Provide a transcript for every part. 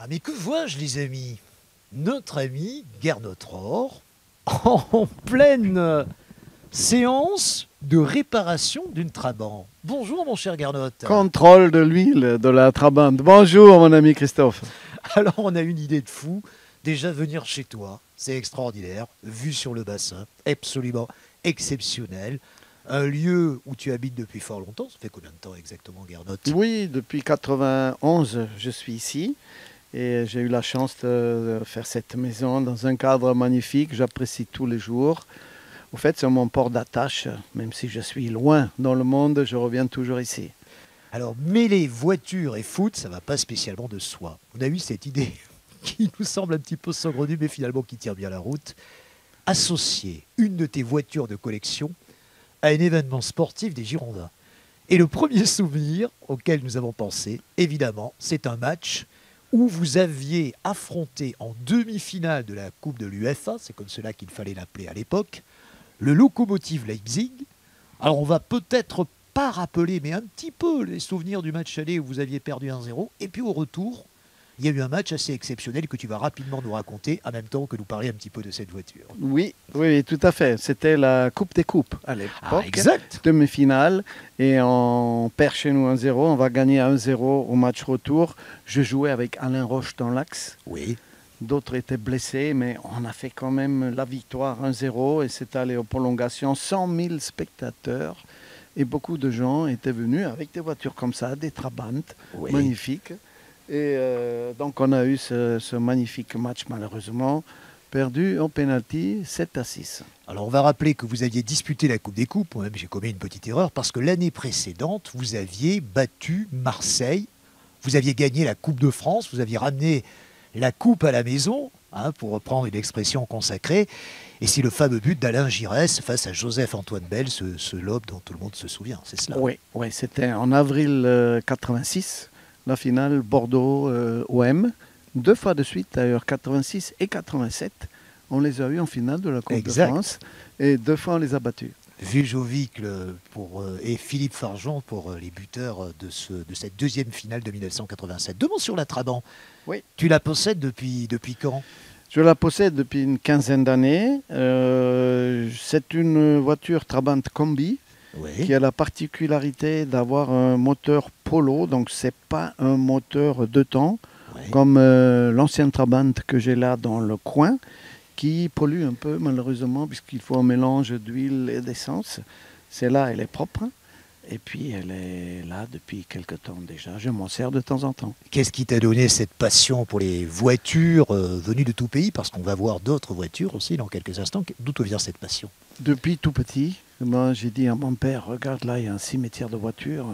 Ah mais que vois-je les amis? Notre ami Gernot Rohr en pleine séance de réparation d'une Trabant. Bonjour mon cher Gernot. Contrôle de l'huile de la Trabant. Bonjour mon ami Christophe. Alors on a une idée de fou. Déjà venir chez toi, c'est extraordinaire. Vue sur le bassin, absolument exceptionnel. Un lieu où tu habites depuis fort longtemps. Ça fait combien de temps exactement Gernot? Oui, depuis 91, je suis ici et j'ai eu la chance de faire cette maison dans un cadre magnifique. J'apprécie tous les jours. Au fait, c'est mon port d'attache. Même si je suis loin dans le monde, je reviens toujours ici. Alors mêler voiture et foot, ça va pas spécialement de soi. On a eu cette idée qui nous semble un petit peu saugrenue, mais finalement qui tient bien la route. Associer une de tes voitures de collection à un événement sportif des Girondins. Et le premier souvenir auquel nous avons pensé, évidemment, c'est un match où vous aviez affronté en demi-finale de la Coupe de l'UEFA, c'est comme cela qu'il fallait l'appeler à l'époque, le Lokomotiv Leipzig. Alors on va peut-être pas rappeler, mais un petit peu les souvenirs du match aller où vous aviez perdu 1-0. Et puis au retour, il y a eu un match assez exceptionnel que tu vas rapidement nous raconter, en même temps que nous parler un petit peu de cette voiture. Oui, oui, tout à fait. C'était la Coupe des Coupes à Ah, l'époque. exact. Demi-finale. Et on perd chez nous 1-0. On va gagner 1-0 au match retour. Je jouais avec Alain Roche dans l'axe. Oui. D'autres étaient blessés, mais on a fait quand même la victoire 1-0 et c'est allé aux prolongations. 100 000 spectateurs et beaucoup de gens étaient venus avec des voitures comme ça, des Trabant, Oui. magnifiques. Et donc on a eu ce magnifique match malheureusement perdu en pénalty 7-6. Alors on va rappeler que vous aviez disputé la Coupe des Coupes, moi-même j'ai commis une petite erreur, parce que l'année précédente, vous aviez battu Marseille, vous aviez gagné la Coupe de France, vous aviez ramené la coupe à la maison, hein, pour reprendre une expression consacrée, et c'est le fameux but d'Alain Giresse face à Joseph-Antoine Bell, ce lobe dont tout le monde se souvient, c'est cela? Oui, oui, c'était en avril 86, la finale Bordeaux-OM. 2 fois de suite d'ailleurs, 86 et 87. On les a eu en finale de la Coupe Exact. de France et 2 fois on les a battus. Vujovic et Philippe Farjon pour les buteurs de cette deuxième finale de 1987. Deux mots sur la Trabant. Oui. Tu la possèdes depuis quand? Je la possède depuis une quinzaine d'années. C'est une voiture Trabant Combi Oui. qui a la particularité d'avoir un moteur Polo, donc c'est pas un moteur 2 temps Oui. comme l'ancienne Trabant que j'ai là dans le coin, qui pollue un peu malheureusement puisqu'il faut un mélange d'huile et d'essence. Celle-là, elle est propre et puis elle est là depuis quelque temps déjà. Je m'en sers de temps en temps. Qu'est-ce qui t'a donné cette passion pour les voitures venues de tout pays? Parce qu'on va voir d'autres voitures aussi dans quelques instants. D'où te vient cette passion? Depuis tout petit, moi, j'ai dit à mon père, regarde là, il y a un cimetière de voitures.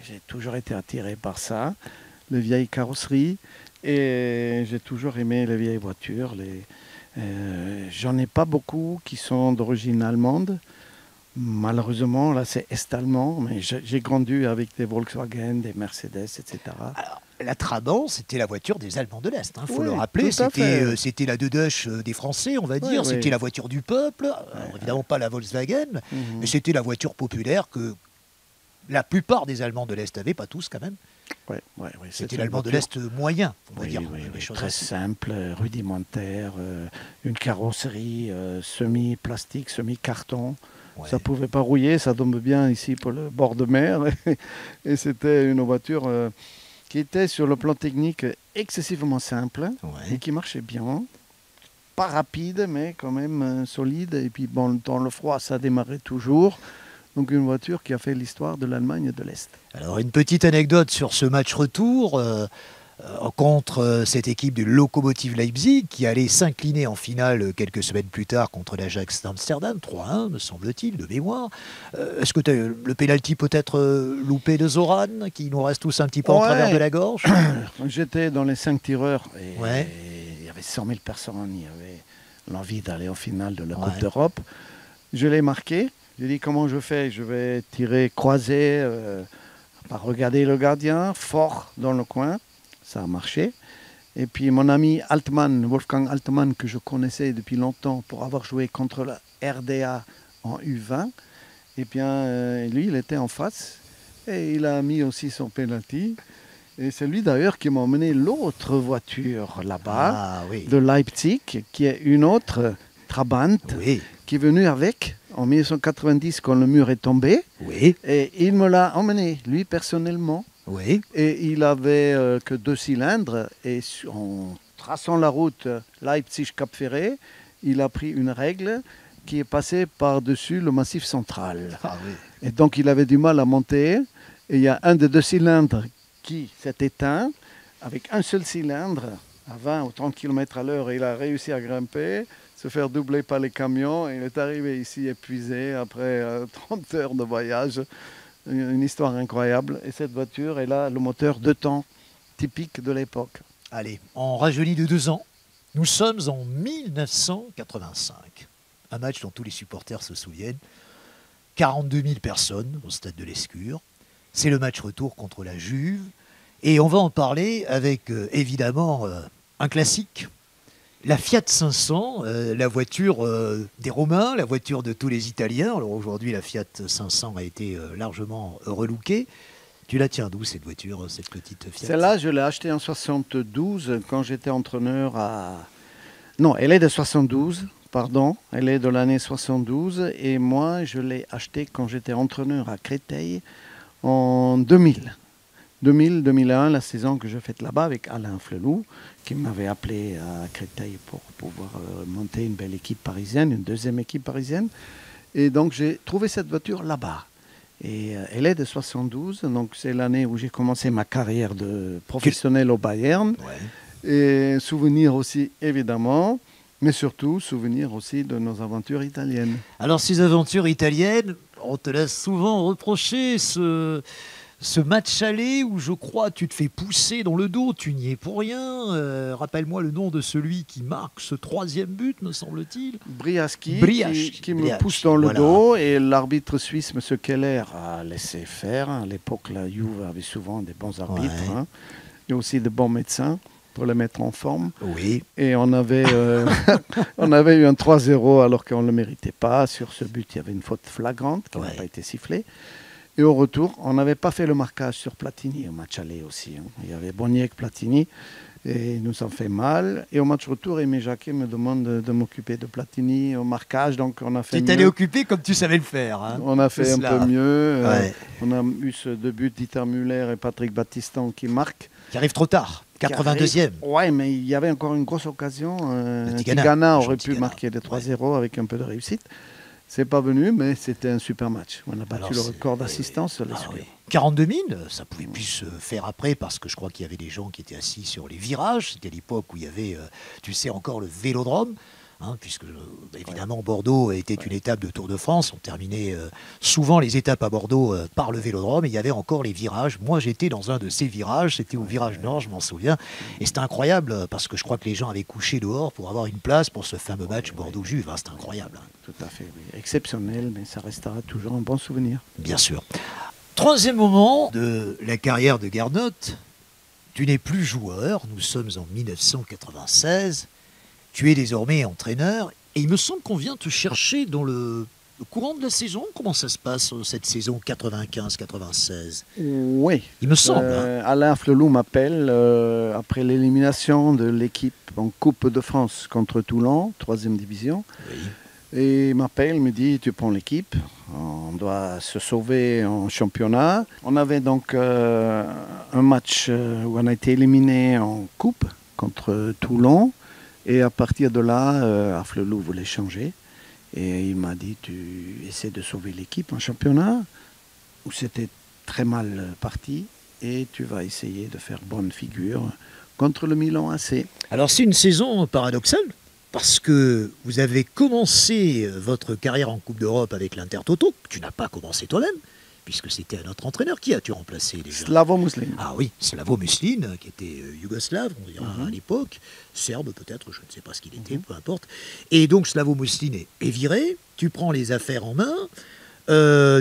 J'ai toujours été attiré par ça, les vieilles carrosseries, et j'ai toujours aimé les vieilles voitures. J'en ai pas beaucoup qui sont d'origine allemande. Malheureusement, là, c'est est-allemand, mais j'ai grandi avec des Volkswagen, des Mercedes, etc. Alors, la Trabant, c'était la voiture des Allemands de l'Est, il faut Oui, le rappeler. tout à fait. C'était la Deduche des Français, on va dire. Oui, C'était oui. la voiture du peuple. Alors, évidemment, pas la Volkswagen, Mhm. mais c'était la voiture populaire que la plupart des Allemands de l'Est avaient, pas tous quand même. Ouais, ouais, ouais, c'est C'était une l'Allemand de voiture. l'Est moyen, on va Oui, dire. oui, les oui, choses très ainsi. simple, rudimentaire, une carrosserie semi-plastique, semi-carton. Ouais. Ça ne pouvait pas rouiller, ça tombe bien ici pour le bord de mer. Et c'était une voiture qui était sur le plan technique excessivement simple et Ouais. qui marchait bien. Pas rapide, mais quand même solide. Et puis bon, dans le froid, ça démarrait toujours. Donc une voiture qui a fait l'histoire de l'Allemagne de l'Est. Alors, une petite anecdote sur ce match retour contre cette équipe du Lokomotiv Leipzig qui allait s'incliner en finale quelques semaines plus tard contre l'Ajax d'Amsterdam, 3-1 me semble-t-il, de mémoire. Est-ce que tu as le pénalty peut-être loupé de Zoran qui nous reste tous un petit peu en travers de la gorge? J'étais dans les 5 tireurs et Ouais. il y avait 100 000 personnes, il y avait l'envie d'aller en finale de la Ouais. Coupe d'Europe. Je l'ai marqué, j'ai dit comment je fais, je vais tirer croisé, pas regarder le gardien, fort dans le coin, ça a marché. Et puis mon ami Altmann, Wolfgang Altmann, que je connaissais depuis longtemps pour avoir joué contre la RDA en U20, et bien lui il était en face et il a mis aussi son penalty. Et c'est lui d'ailleurs qui m'a emmené l'autre voiture là-bas, Ah oui. de Leipzig, qui est une autre Trabant, Oui, qui est venue avec en 1990 quand le mur est tombé. oui, Et il me l'a emmené, lui personnellement. oui. Et il avait que 2 cylindres. Et en traçant la route Leipzig-Cap Ferré, il a pris une règle qui est passée par-dessus le massif central. Ah oui. Et donc il avait du mal à monter. Et il y a un des 2 cylindres qui s'est éteint avec un seul cylindre à 20 ou 30 km à l'heure. Et il a réussi à grimper, se faire doubler par les camions. Et il est arrivé ici épuisé après 30 heures de voyage. Une histoire incroyable. Et cette voiture, elle a le moteur 2 temps typique de l'époque. Allez, on rajeunit de 2 ans. Nous sommes en 1985. Un match dont tous les supporters se souviennent. 42 000 personnes au stade de l'Escure. C'est le match retour contre la Juve. Et on va en parler avec, évidemment, un classique. La Fiat 500, la voiture des Romains, la voiture de tous les Italiens. Alors aujourd'hui, la Fiat 500 a été largement relookée. Tu la tiens d'où cette voiture, cette petite Fiat? Celle-là, je l'ai achetée en 72 quand j'étais entraîneur à... Non, elle est de 72, pardon. Elle est de l'année 72. Et moi, je l'ai achetée quand j'étais entraîneur à Créteil en 2000. 2000-2001, la saison que je fais là-bas avec Alain Flelou, qui m'avait appelé à Créteil pour pouvoir monter une belle équipe parisienne, une deuxième équipe parisienne. Et donc j'ai trouvé cette voiture là-bas. Et elle est de 72, donc c'est l'année où j'ai commencé ma carrière de professionnel au Bayern. Ouais. Et souvenir aussi, évidemment, mais surtout souvenir aussi de nos aventures italiennes. Alors ces aventures italiennes, on te l'a souvent reproché, ce match aller où je crois tu te fais pousser dans le dos, tu n'y es pour rien. Rappelle-moi le nom de celui qui marque ce 3e but, me semble-t-il. Briaski, qui me Briaschi, pousse dans le voilà. dos, et l'arbitre suisse, M. Keller, a laissé faire. À l'époque, la Juve avait souvent des bons arbitres, Ouais. et aussi de bons médecins pour les mettre en forme. Oui, Et on avait, on avait eu un 3-0 alors qu'on ne le méritait pas. Sur ce but, il y avait une faute flagrante qui n'a Ouais. pas été sifflée. Et au retour, on n'avait pas fait le marquage sur Platini au match aller aussi. Il y avait Boniek, Platini, et il nous en fait mal. Et au match retour, Aimé Jacquet me demande de m'occuper de Platini au marquage. Donc on a fait tu t'allais mieux. occupé comme tu savais le faire. Hein. On a fait C'est un cela. peu mieux. Ouais. On a eu ce 2 buts d'Iter Müller et Patrick Battiston qui marquent. Qui arrive trop tard, 82e. Ouais, mais il y avait encore une grosse occasion. Tigana. Tigana aurait Jean pu Tigana. marquer les 3-0 avec un peu de réussite. C'est pas venu, mais c'était un super match. On a battu Alors, le c'est- record d'assistance sur les Ah Square. oui. 42 000, ça pouvait plus se faire après parce que je crois qu'il y avait des gens qui étaient assis sur les virages. C'était l'époque où il y avait, tu sais, encore le vélodrome. Hein, puisque évidemment Bordeaux était une étape de Tour de France, on terminait souvent les étapes à Bordeaux par le vélodrome et il y avait encore les virages. Moi j'étais dans un de ces virages, c'était au virage nord, je m'en souviens, et c'était incroyable parce que je crois que les gens avaient couché dehors pour avoir une place pour ce fameux match Bordeaux-Juve, hein, c'était incroyable. Hein. Tout à fait, oui. Exceptionnel, mais ça restera toujours un bon souvenir. Bien sûr. 3e moment de la carrière de Garnotte, tu n'es plus joueur, nous sommes en 1996. Tu es désormais entraîneur et il me semble qu'on vient te chercher dans le courant de la saison. Comment ça se passe cette saison 95-96? Oui. Il me semble. Hein. Alain Flelou m'appelle après l'élimination de l'équipe en Coupe de France contre Toulon, 3e division. Oui. Et il m'appelle, me dit, tu prends l'équipe, on doit se sauver en championnat. On avait donc un match où on a été éliminé en Coupe contre Toulon. Et à partir de là, Afflelou voulait changer. Et il m'a dit, tu essaies de sauver l'équipe en championnat, où c'était très mal parti, et tu vas essayer de faire bonne figure contre le Milan AC. Alors c'est une saison paradoxale, parce que vous avez commencé votre carrière en Coupe d'Europe avec l'Inter Toto, que tu n'as pas commencé toi-même, puisque c'était un autre entraîneur. Qui as-tu remplacé déjà? Slavo Muslin. Ah oui, Slavo Muslin, qui était yougoslave, on dira à l'époque, serbe peut-être, je ne sais pas ce qu'il était, peu importe. Et donc Slavo Muslin est viré, tu prends les affaires en main,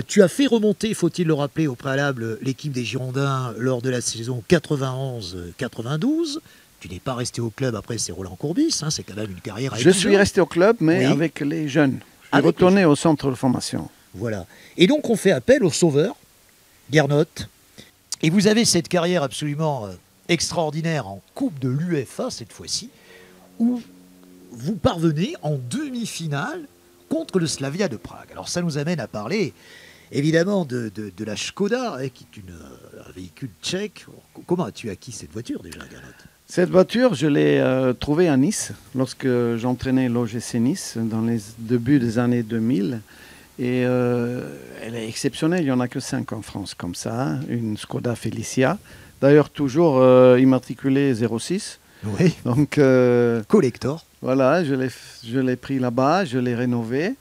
tu as fait remonter, faut-il le rappeler au préalable, l'équipe des Girondins lors de la saison 91-92. Tu n'es pas resté au club après, c'est Roland Courbis, hein, c'est quand même une carrière avec Je suis resté au club, mais Oui. avec les jeunes. Je suis Avec les retourné au centre de formation. Voilà. Et donc on fait appel au sauveur, Garnotte, Et vous avez cette carrière absolument extraordinaire en Coupe de l'UEFA cette fois-ci, où vous parvenez en demi-finale contre le Slavia de Prague. Alors ça nous amène à parler évidemment de la Škoda, qui est un véhicule tchèque. Comment as-tu acquis cette voiture déjà, Gernot? Cette voiture, je l'ai trouvée à Nice, lorsque j'entraînais l'OGC Nice, dans les débuts des années 2000. Et elle est exceptionnelle, il n'y en a que 5 en France comme ça, une Škoda Felicia. D'ailleurs, toujours immatriculée 06. Oui. Donc, collector. Voilà, je l'ai pris là-bas, je l'ai rénovée.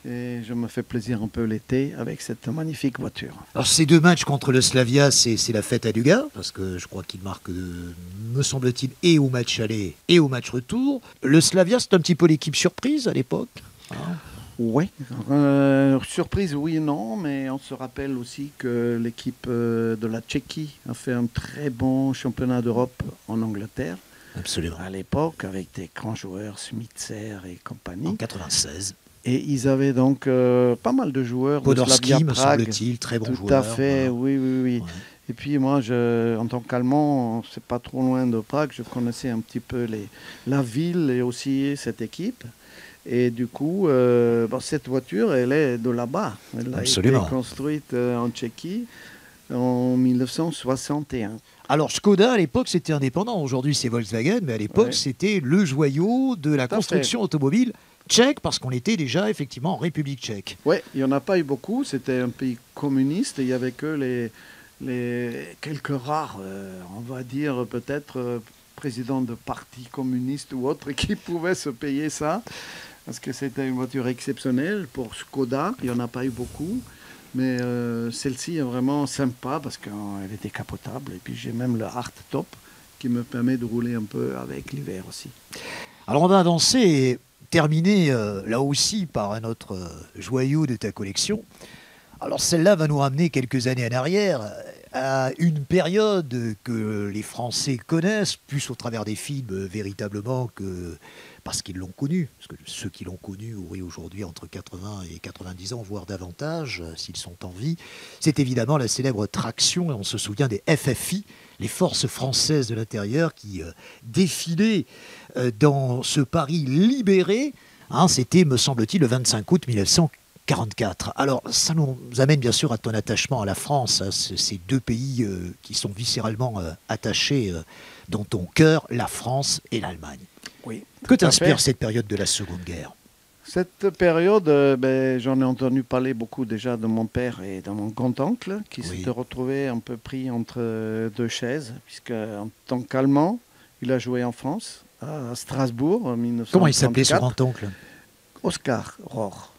Et je me fais plaisir un peu l'été avec cette magnifique voiture. Alors ces 2 matchs contre le Slavia, c'est la fête à Dugas, parce que je crois qu'il marque, me semble-t-il, et au match aller et au match retour. Le Slavia, c'est un petit peu l'équipe surprise à l'époque, hein? Oui, surprise oui et non, mais on se rappelle aussi que l'équipe de la Tchéquie a fait un très bon championnat d'Europe en Angleterre. Absolument. À l'époque, avec des grands joueurs, Schmitzer et compagnie. En 96. Et ils avaient donc pas mal de joueurs. Podorski, me Prague, semble-t-il, très bon joueur. Tout à fait, voilà. oui. Ouais. Et puis moi, en tant qu'Allemand, c'est pas trop loin de Prague, je connaissais un petit peu la ville et aussi cette équipe. Et du coup, cette voiture, elle est de là-bas. Elle a été construite en Tchéquie en 1961. Alors, Škoda, à l'époque, c'était indépendant. Aujourd'hui, c'est Volkswagen, mais à l'époque, c'était le joyau de la construction automobile tchèque, parce qu'on était déjà, effectivement, en République tchèque. Oui, il n'y en a pas eu beaucoup. C'était un pays communiste et il n'y avait que les quelques rares, on va dire, peut-être, présidents de partis communistes ou autres qui pouvaient se payer ça. Parce que c'était une voiture exceptionnelle pour Škoda. Il n'y en a pas eu beaucoup. Mais celle-ci est vraiment sympa parce qu'elle était capotable. Et puis j'ai même le hard top qui me permet de rouler un peu avec l'hiver aussi. Alors on va avancer et terminer là aussi par un autre joyau de ta collection. Alors celle-là va nous ramener quelques années en arrière à une période que les Français connaissent, plus au travers des films véritablement que parce qu'ils l'ont connu. Parce que ceux qui l'ont connu auraient aujourd'hui entre 80 et 90 ans, voire davantage, s'ils sont en vie. C'est évidemment la célèbre traction, et on se souvient des FFI, les forces françaises de l'intérieur qui défilaient dans ce Paris libéré. Hein, c'était, me semble-t-il, le 25 août 1944. Alors, ça nous amène bien sûr à ton attachement à la France, hein, ces 2 pays qui sont viscéralement attachés dans ton cœur, la France et l'Allemagne. Oui. Que t'inspire cette période de la Seconde Guerre? Cette période, j'en ai entendu parler beaucoup déjà de mon père et de mon grand-oncle, qui s'était retrouvé un peu pris entre 2 chaises, puisque en tant qu'Allemand, il a joué en France, à Strasbourg, en 1934. Comment il s'appelait ce grand-oncle? Oskar Rohr,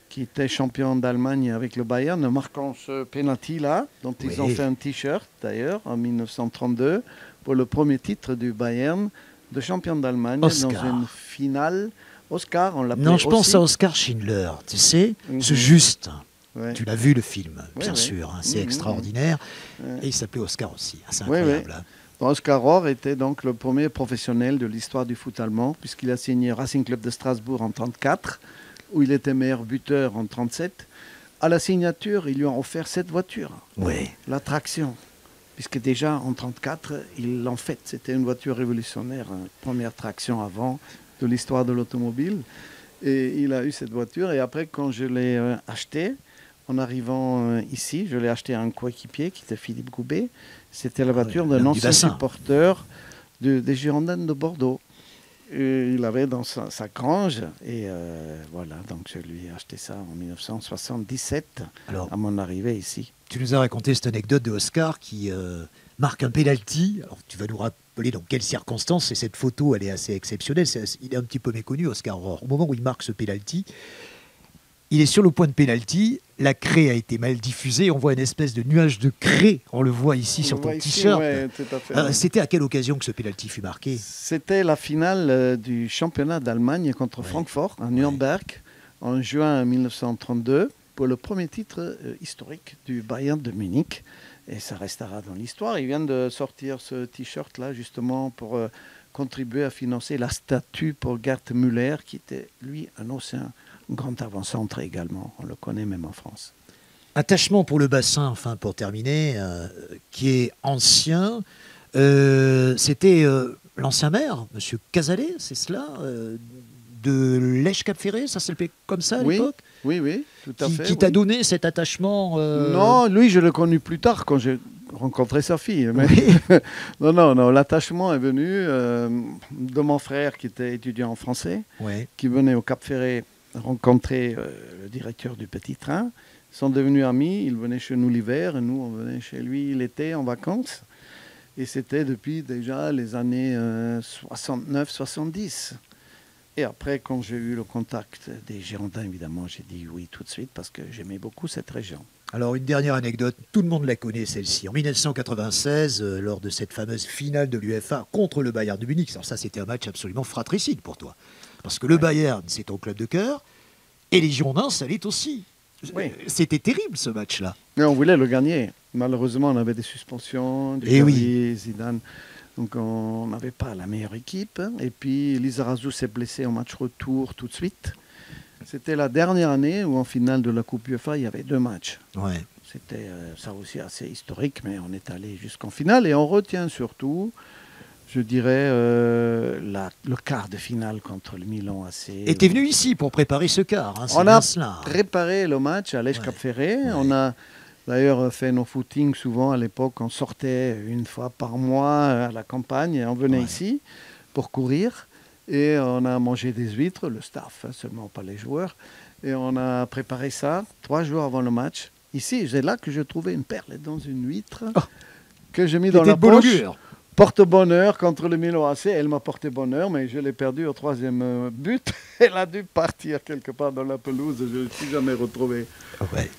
qui était champion d'Allemagne avec le Bayern, marquant ce penalty-là, dont ils ont fait un t-shirt d'ailleurs en 1932, pour le premier titre du Bayern de champion d'Allemagne dans une finale. Oscar, on l'appelait. Non, je pense à Oskar Schindler, tu sais, ce Juste. Ouais. Tu l'as vu le film, bien sûr, hein, c'est extraordinaire. Et il s'appelait Oscar aussi, c'est incroyable. Oskar Rohr était donc le premier professionnel de l'histoire du foot allemand, puisqu'il a signé Racing Club de Strasbourg en 1934, où il était meilleur buteur en 1937. À la signature, ils lui ont offert cette voiture, la traction. Puisque déjà en 1934, en fait, c'était une voiture révolutionnaire, première traction avant de l'histoire de l'automobile. Et il a eu cette voiture. Et après, quand je l'ai achetée, en arrivant ici, je l'ai acheté à un coéquipier qui était Philippe Goubet. C'était la voiture d'un ancien supporter des Girondins de Bordeaux. Et il avait dans sa grange. Et voilà, donc je lui ai acheté ça en 1977, à mon arrivée ici. Tu nous as raconté cette anecdote de Oscar qui marque un pénalty. Alors tu vas nous rappeler dans quelles circonstances, et cette photo elle est assez exceptionnelle. Il est un petit peu méconnu, Oscar Rohr. Au moment où il marque ce pénalty, il est sur le point de pénalty, la craie a été mal diffusée, on voit une espèce de nuage de craie, on le voit ici sur ton t-shirt. C'était à quelle occasion que ce pénalty fut marqué? C'était la finale du championnat d'Allemagne contre Francfort, à Nuremberg, en juin 1932. Pour le premier titre historique du Bayern de Munich. Et ça restera dans l'histoire. Ils viennent de sortir ce t-shirt-là, justement, pour contribuer à financer la statue pour Gerd Müller, qui était, lui, un ancien grand avant-centre également. On le connaît même en France. Attachement pour le bassin, enfin pour terminer, qui est ancien. C'était l'ancien maire, M. Cazalet, c'est cela, de Lèche-Cap-Ferré, ça s'appelait comme ça à l'époque? Oui, tout à fait. Qui t'a donné cet attachement Non, lui, je l'ai connu plus tard quand j'ai rencontré sa fille. Mais non, l'attachement est venu de mon frère qui était étudiant en français, qui venait au Cap-Ferré rencontrer le directeur du petit train. Ils sont devenus amis, il venait chez nous l'hiver et nous on venait chez lui l'été en vacances. Et c'était depuis déjà les années 69-70. Et après, quand j'ai eu le contact des Girondins, évidemment, j'ai dit oui tout de suite parce que j'aimais beaucoup cette région. Alors, une dernière anecdote, tout le monde la connaît celle-ci. En 1996, lors de cette fameuse finale de l'UEFA contre le Bayern de Munich, alors ça c'était un match absolument fratricide pour toi. Parce que le Bayern, c'est ton club de cœur, et les Girondins, ça l'est aussi. Oui. C'était terrible ce match-là. Mais on voulait le gagner. Malheureusement, on avait des suspensions, Zidane. Donc on n'avait pas la meilleure équipe. Et puis Lizarazu s'est blessé au match retour tout de suite. C'était la dernière année où en finale de la Coupe UEFA, il y avait 2 matchs. Ouais. C'était ça aussi assez historique, mais on est allé jusqu'en finale. Et on retient surtout, je dirais, le quart de finale contre le Milan AC. Et tu es venu ici pour préparer ce quart. Hein, on a préparé le match à Lèche-Cap-Ferré. Ouais. On a d'ailleurs fait nos footings souvent à l'époque. On sortait une fois par mois à la campagne et on venait ici pour courir. Et on a mangé des huîtres, le staff, hein, seulement pas les joueurs. Et on a préparé ça 3 jours avant le match. Ici, c'est là que j'ai trouvé une perle dans une huître que j'ai mis dans la poche. Porte-bonheur contre le Milan AC. Elle m'a porté bonheur, mais je l'ai perdue au 3e but. Elle a dû partir quelque part dans la pelouse. Je ne l'ai plus jamais retrouvée. Ouais.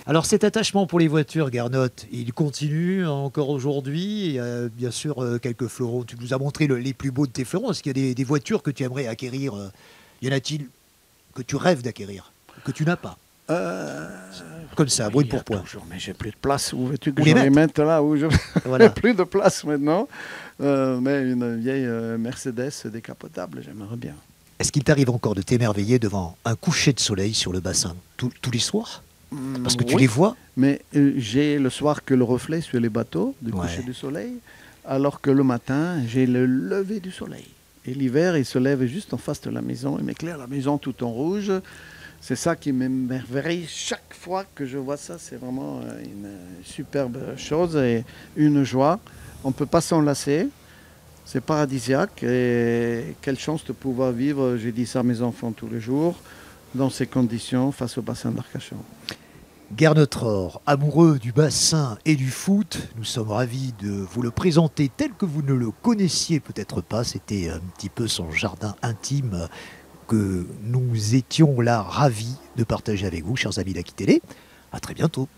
Alors cet attachement pour les voitures, Gernot, il continue encore aujourd'hui. Il y a bien sûr quelques fleurons. Tu nous as montré les plus beaux de tes fleurons. Est-ce qu'il y a des voitures que tu aimerais acquérir? Y en a-t-il que tu rêves d'acquérir, que tu n'as pas? Comme ça, brûle pour point. Mais j'ai plus de place. Où veux-tu que je les mette là où je... Voilà. Plus de place maintenant. Mais une vieille Mercedes décapotable, j'aimerais bien. Est-ce qu'il t'arrive encore de t'émerveiller devant un coucher de soleil sur le bassin tous les soirs? Parce que tu les vois. Mais j'ai le soir que le reflet sur les bateaux du coucher du soleil, alors que le matin, j'ai le lever du soleil. Et l'hiver, il se lève juste en face de la maison. Il m'éclaire la maison tout en rouge. C'est ça qui m'émerveille chaque fois que je vois ça. C'est vraiment une superbe chose et une joie. On ne peut pas s'en lasser. C'est paradisiaque. Et quelle chance de pouvoir vivre, j'ai dit ça à mes enfants tous les jours, dans ces conditions face au bassin d'Arcachon. Gernot Rohr, amoureux du bassin et du foot, nous sommes ravis de vous le présenter tel que vous ne le connaissiez peut-être pas. C'était un petit peu son jardin intime que nous étions là ravis de partager avec vous, chers amis d'Aki Télé. À très bientôt.